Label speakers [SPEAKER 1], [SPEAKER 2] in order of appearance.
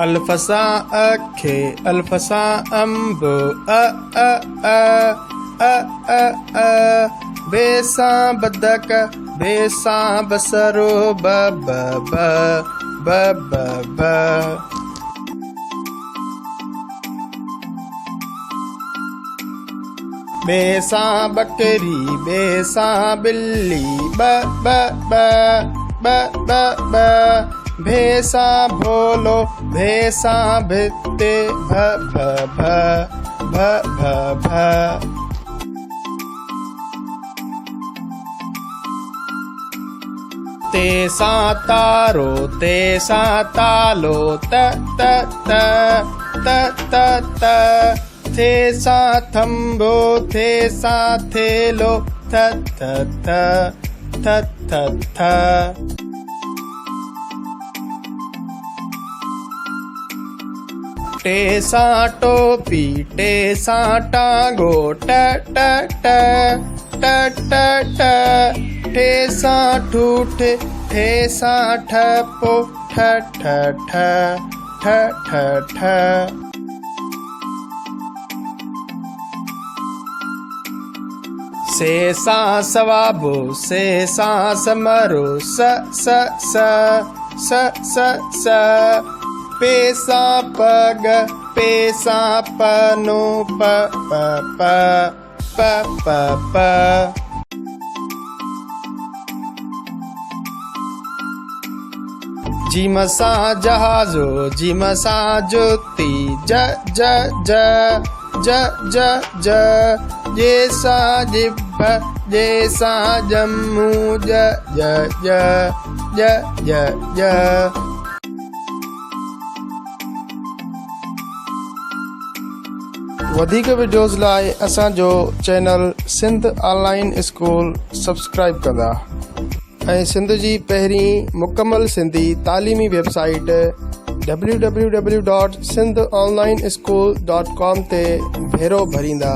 [SPEAKER 1] अल्फसा अखे अल्फसा अम्बो अ बेसा बदक बेसा बसरो ब बेसा बकरी बेसा बिल्ली ब भेसा भोलो भेसा भित्ते भ तेसा तारो तेसा तालो त थेसा थम्बो थेसा थेलो थ टेसा टोपी टेसा टांगो ट ठेसा ठूठ ठेसा ठपो ठ सेसा सवाबो सेसा समरो स पेसा पग पेसा पनो प जिमसा जहाजो जिमसा ज्योति ज जैसा जिभ जैसा जम्मू ज वधीक वीडियोज़ लाइ असांजो channel Sindh online school subscribe कंदा ऐं सिंध जी पहिरीं मुकमल सिंधी तालीमी वेबसाइट www.sindhonlineschool.com ते भेरो भरींदा।